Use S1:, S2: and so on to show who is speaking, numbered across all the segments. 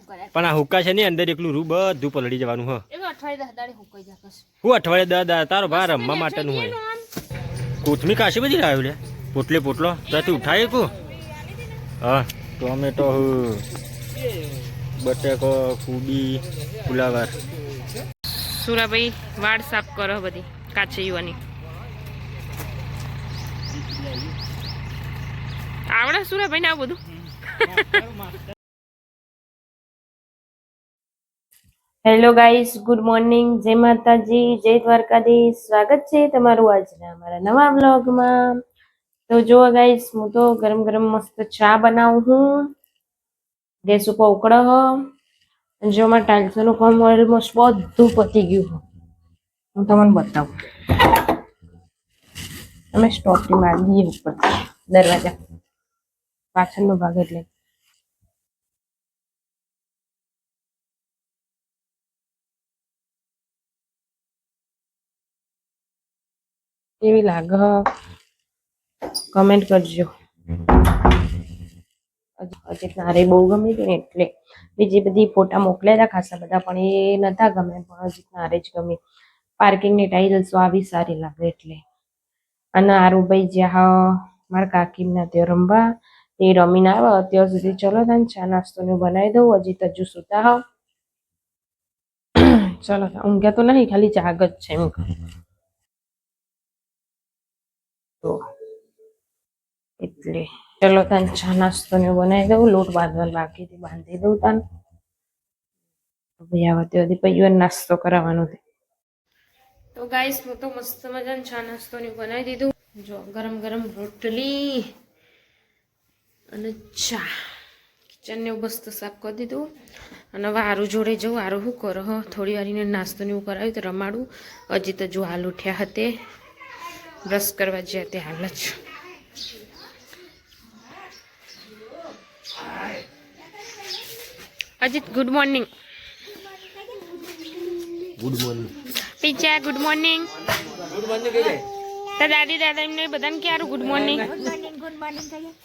S1: પણ આ હુક્કા છે ને અંદર એકલું રૂ બધું પલળી જવાનું હ હું અઠવાડિયે 10 તારો ભાર રમવા માટેનું હોય કોથમી કાશી બધી લાવ્યો લે પોટલે પોટલો ત્યાંથી ઉઠાય કો હા ટોમેટો બટેકો કુબી ફુલાવર
S2: સુરાભાઈ વાળ સાફ કરો બધી કાચે યુવાની આવડે સુરાભાઈ ને આ બધું હેલો ગાઈસ ગુડ મોર્નિંગ જય માતાજી જય દ્વારકાધીશ સ્વાગત છે તમારું આજના અમારા નવા વ્લોગમાં તો જો ગાઈસ હું તો ગરમ ગરમ મસ્ત ચા બનાવું હું ગેસ ઉપર ઉકળો હ જો માં ટાઇલ્સનું કામ ઓલમોસ્ટ બધું પતી ગયું હું તમને બતાવું અમે સ્ટોપથી મારી દઈએ ઉપર દરવાજા પાછળનો ભાગ એટલે કેવી લાગે કમેન્ટ કરજો અજીત નારે બહુ ગમી હતી ને એટલે બીજી બધી ફોટા મોકલેલા ખાસા બધા પણ એ નતા ગમે પણ અજીત નારે જ ગમી પાર્કિંગની ટાઇલ્સ આવી સારી લાગે એટલે અને આરુભાઈ જ્યાં મારા કાકીના ત્યાં રમવા એ રમીને આવે અત્યાર સુધી ચલો તને ચા નાસ્તો ને બનાવી દઉં હજી તજુ સુતા હોવ ચલો ઊંઘ્યા તો નહીં ખાલી જાગ જ છે એમ તો એટલે ચલો તને ચા નાસ્તો ને બનાવી દઉં લોટ બાંધવાનું બાકીથી બાંધી દઉં તને ભાઈ આવે ત્યાંથી પછી નાસ્તો કરાવવાનો છે તો ગાઈસ હું તો મસ્ત મજાનો ચા નાસ્તો ને બનાવી દીધું જો ગરમ ગરમ રોટલી અને ચા કિચન ને મસ્ત સાફ કરી દીધું અને હવે આરું જોડે જવું આરું શું કરો હો થોડી વારીને નાસ્તો ને એવું કરાવ્યું તો રમાડું હજી તો જો હાલ ઉઠ્યા હતે બ્રશ કરવા જ્યાં તે હાલ જ અજીત ગુડ મોર્નિંગ પીછા ગુડ મોર્નિંગ તાર દાદી દાદા એમને બધાને ક્યારું ગુડ મોર્નિંગ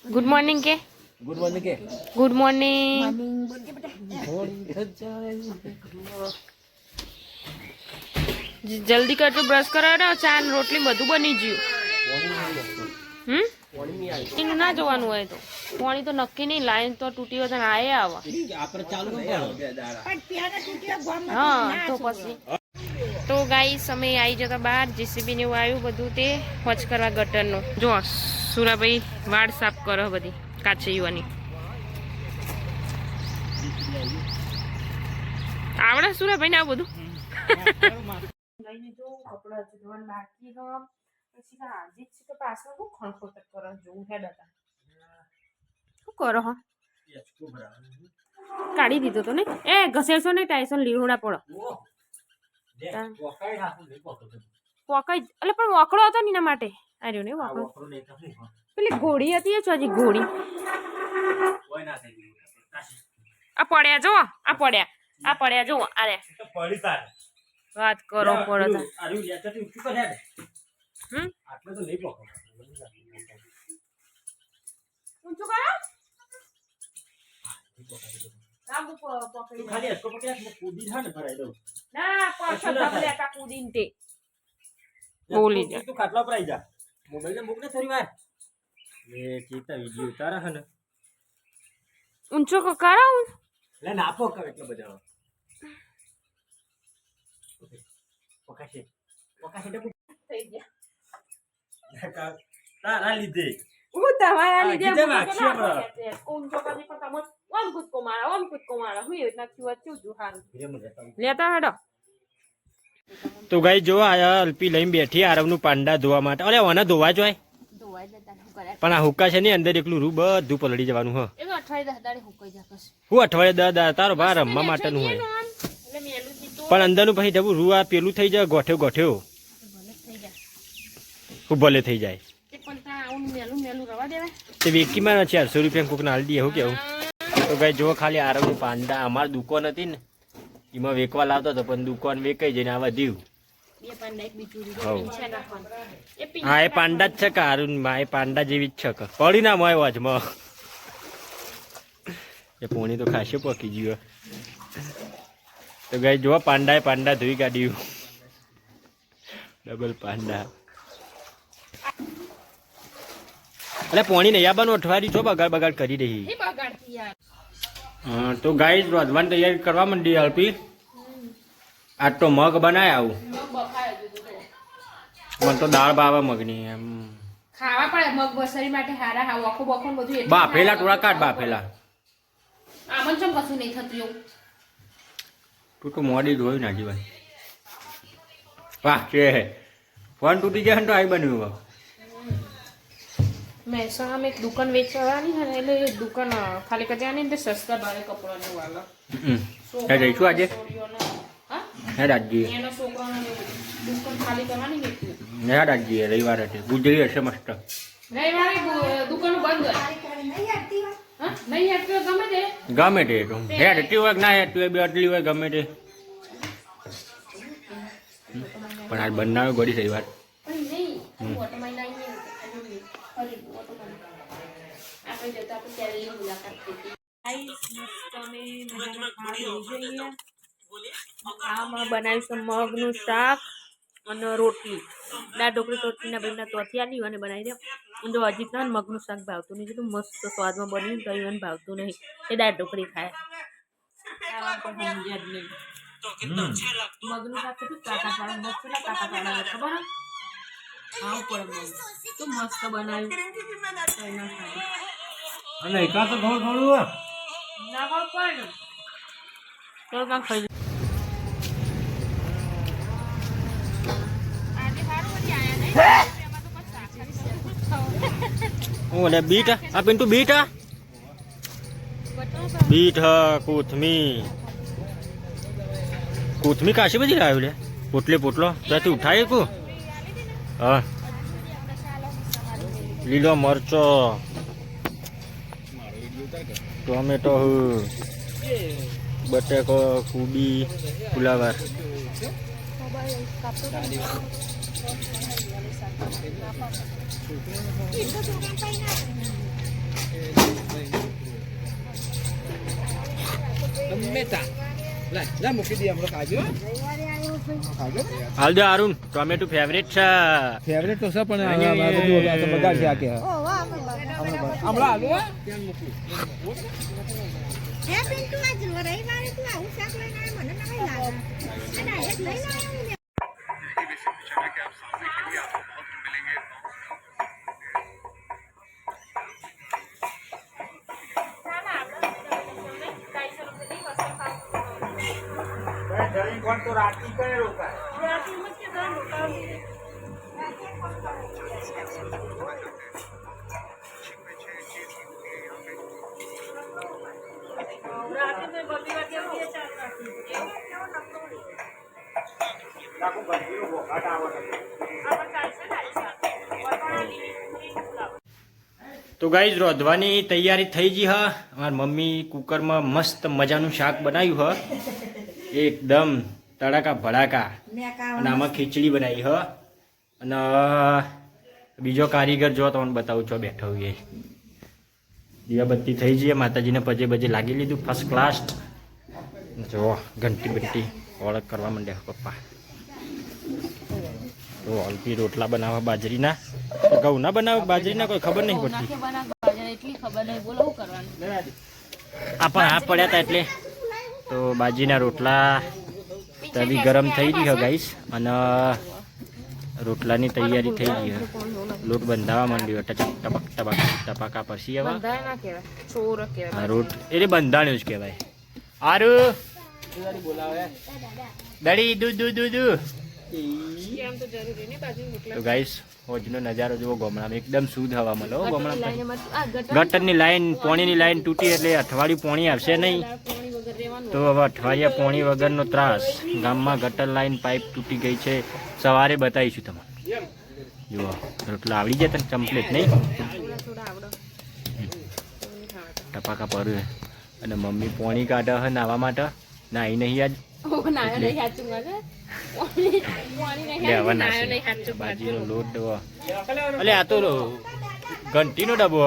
S2: ગુડ મોર્નિંગ કે ગુડ મોર્નિંગ જલ્દી કરજો બ્રશ કરાવો ચા ને રોટલી બધું બની ગયું એનું ના જોવાનું હોય તો પાણી તો નક્કી નહીં લાઈન તો તૂટી હોય તો આયે આવે હા તો પછી તો ગાઈસ અમે આવી જતા બહાર જેસીબી ને એવું આવ્યું બધું તે હોચ કરવા ગટરનું જો સુરાભાઈ વાળ સાફ કરો બધી કાચે યુવાની આવડે સુરાભાઈ ને આ બધું લઈને જો કપડા ધોવાનું બાકી પછી હાજી છે કે પાછળ હું ખણખોટ કરો જોઉં હેડ હતા શું કરો હો કાઢી દીધો તો ને એ ઘસેડશો ને ટાઈસો લીહોડા પડો પોકાઈ એટલે પણ વોકડો હતો ને એના માટે આર્યો ને વોકડો પેલી ઘોડી હતી જ હજી ઘોડી આ પડ્યા જો આ પડ્યા જો અરે વાત કરો પડો ઊંચું કરો ઊંચો કરાવું
S1: નાપો કર એટલો બધો તારા લીધે
S2: તમારા લીધે લેતા હેડો
S1: તો ગાઈ જો આ અલ્પી લઈને બેઠી આરવનું પાંડા ધોવા માટે અરે ઓને ધોવા જોઈએ પણ આ હુક્કા છે ને અંદર એકલું રૂ બધું પલળી જવાનું હ હું અઠવાડિયે 10 તારો ભાર રમવા માટેનું હોય પણ અંદરનું પછી જવું રૂ આ પેલું થઈ જાય ગોઠ્યો હું ભલે થઈ જાય તે વેકીમાં 400 રૂપિયા કોક નાલ દઈએ હું કેવું તો ગાઈ જો ખાલી આરવનું પાંડા અમાર દુકાન હતી ને એમાં વેકવા લાવતો હતો પણ દુકાન વેકાઈ જઈને આ વધ્યું હા એ પાંડા જ છે કે હારું એ પાંડા જેવી જ છે કે પડી ના મોય વાજમાં એ પોણી તો ખાસે પકી ગયો. તો ગાઈ જો પાંડા ધોઈ કાઢ્યું. ડબલ પાંડા. એટલે પોણી નહીં આવવાનું અઠવાડિયું છો બગાડ કરી રહી. તો ગાઈ રોધવાની તૈયારી કરવા માંડી અલ્પી. આજ તો મગ બનાય આવું. મને તો દાળ ભાવે મગની એમ.
S2: ખાવા પડે મગ બસરી માટે હારા હા વખો બખો બધું
S1: બાફેલા થોડા કાઢ બાફેલા.
S2: આમન ચમ કશું નહીં થતું એવું.
S1: તું તો મોડી જોયું ના જીવન. વાહ કે ફોન તૂટી ગયા તો આવી બન્યું.
S2: મહેસાણામાં એક દુકાન વેચવાની છે ને એટલે એ દુકાન ખાલી કરી ને સસ્તા ભાવે કપડાને વાળા.
S1: હે જઈશું આજે.
S2: હા
S1: હે રાજજી
S2: એનો છોકરાનો દુકાન ખાલી કરવાની ને
S1: હે રાજજી રવિવાર હતી ગુજરી હશે મસ્ત.
S2: રવિવારે દુકાન બંધ હોય. હા નહીં હેઠી ગમે તે હેઠી
S1: હોય ના હેઠી હોય બે અટલી હોય ગમે તે. પણ આજ બનાવ્યો ગોળી રવિવાર.
S2: આમાં બનાવીશું મગનું શાક અને રોટલી. દાળ ઢોકળી રોટલીના બેનના તોથી આલી અને બનાવી દે. જો હજી ના મગનું શાક ભાવતું નહીં જેટલું મસ્ત સ્વાદમાં બન્યું તો એને ભાવતું નહીં. એ દાળ ઢોકળી ખાય. મગનું શાક કેટલું કાકા ખાવા મગ કેટલા કાકા ખાવા ખબર હા ઉપર મગ તો મસ્ત બનાવ્યું.
S1: અને એકા તો થોડું
S2: ના પણ તો કાં ખાઈ
S1: ઓલે બીટ આ પિન્ટુ બીટ કોથમી કાશી બધી લાવ્યો લે પોટલો ત્યાંથી ઉઠાય કો. હા લીલો મરચો ટોમેટો બટેકો કુબી ફુલાવર. હાલ દે અરુણ ટોમેટો ફેવરેટ છે.
S3: ફેવરેટ તો છે પણ બગાડ છે આ કે હમણાં આલુ
S1: તો ગાઈઝ રોધવાની તૈયારી થઈ ગઈ હ. અમારી મમ્મી કુકરમાં મસ્ત મજાનું શાક બનાવ્યું હ એકદમ તડાકા ભડાકા. અને આમાં ખીચડી બનાવી હ. અને બીજો કારીગર જો તમને બતાવું છો બેઠો હોય દીવાબત્તી થઈ જઈએ માતાજીને પજે બજે લાગી લીધું ફર્સ્ટ ક્લાસ. જો ઘંટી બંટી ઓળખ કરવા માંડ્યા પપ્પા. તો અલ્પી રોટલા બનાવવા બાજરીના ઘઉંના બનાવે બાજરીના કોઈ ખબર નહીં પડતી. આ પણ હાથ પડ્યા હતા એટલે તો બાજરીના રોટલા તવી ગરમ થઈ ગઈ છે ગાઈસ. અને રોટલાની તૈયારી થઈ ગઈ. લોટ બંધાવા માંડ્યો ટપકા પછી હવે રોટ એટલે બંધાણ્યું જ કહેવાય. આરું દડી દૂધ તો ગાઈસ હોજનો નજારો જુઓ ગામડામાં એકદમ શુદ્ધ હવા મળે. ગામડામાં ગટરની લાઈન પોણીની લાઈન તૂટી એટલે અઠવાડિયું પોણી આવશે નહીં. તો હવે અઠવાડિયા પોણી વગરનો ત્રાસ. ગામમાં ગટર લાઈન પાઇપ તૂટી ગઈ છે. સવારે બતાવીશું તમને. જુઓ રોટલા આવડી જાય તને કમ્પ્લીટ નહીં ટપાકા પર. અને મમ્મી પોણી કાઢે છે નાવા માટે. નાઈ નહીં આજ બાજીનો લોટ ડબો. અલે આ તો ઘંટીનો ડબ્બો.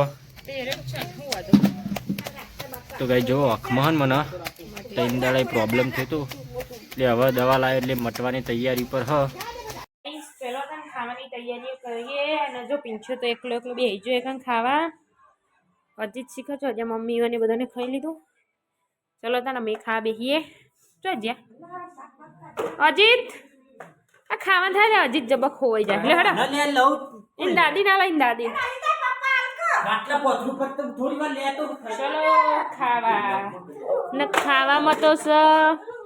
S1: તો ગાઈ જો આંખમાં મને ત્રણ દાડા પ્રોબ્લેમ થયો હતો એટલે હવે દવા લાવ્યો એટલે મટવાની તૈયારી પર
S2: પેલો તને ખાવાની તૈયારી કરીએ અને જો પીંછો તો એકલો બેસી જો એકન ખાવા અજીત શીખો છો જ્યાં મમ્મીઓને બધાને ખાઈ લીધું ચલો તને અમે ખા બેસીએ જો જ્યાં અજીત આ ખાવા થાય ને અજીત જબક ખોવાઈ જાય એટલે હડા એની દાદી ના લઈને દાદી ચલો ખાવા ને ખાવામાં તો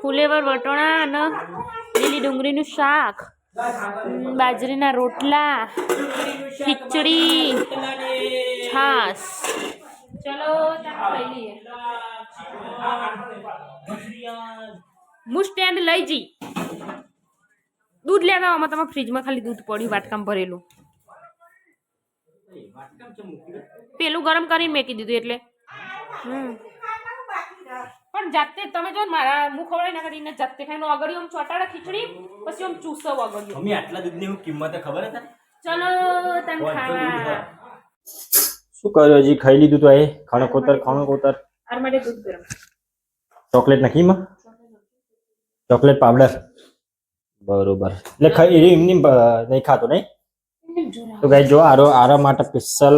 S2: ફુલેવર વટોણા અને લીલી ડુંગળીનું શાક બાજરીના રોટલા ખીચડી છાસ ચલો ખાઈ લઈએ હું સ્ટેન્ડ લઈ જઈ દૂધ લેતા આમાં તમે ફ્રીજમાં ખાલી દૂધ પડ્યું વાટકામ ભરેલું પેલું ગરમ કરીને મેકી દીધું એટલે પણ જાતે તમે જો મારા મુખ ખવડાવી ના કરીને જાતે ખાઈને અગડી આમ ચોટાડે ખીચડી પછી આમ ચૂસવ અગડી
S1: મમ્મી આટલા દૂધની હું કિંમત ખબર હતા
S2: ચલો તન ખાવા
S1: શું કર્યું હજી ખાઈ લીધું તો એ ખાણો કોતર
S2: આર માટે દૂધ ગરમ
S1: ચોકલેટ નાખી માં ચોકલેટ પાવડર બરોબર એટલે ખાઈ એમની નહીં ખાતો નહીં તો ગાઈ જો આરા માટે સ્પેશિયલ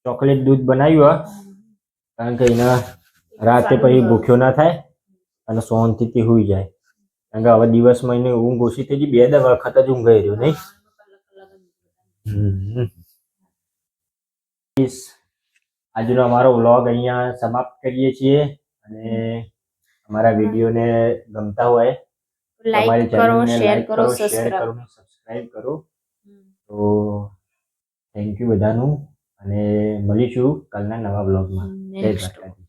S1: ચોકલેટ દૂધ બનાવ્યું કારણ કે એના રાતે પછી ભૂખ્યો ના થાય અને શાંતિથી સુઈ જાય કારણ કે હવે દિવસમાં એને ઊંઘ ઓછી થઈ ગઈ 2 વખત જ ઊંઘાઈ રહ્યો નહીં આજનો અમારો વ્લોગ અહીંયા સમાપ્ત કરીએ છીએ અને અમારા વિડીયોને ગમતા હોય
S2: લાઈક કરો શેર કરો
S1: સબસ્ક્રાઇબ કરો તો થેન્ક યુ બધાનું અને મળીશું કાલના નવા વ્લોગમાં જય દ્વારકાધીશ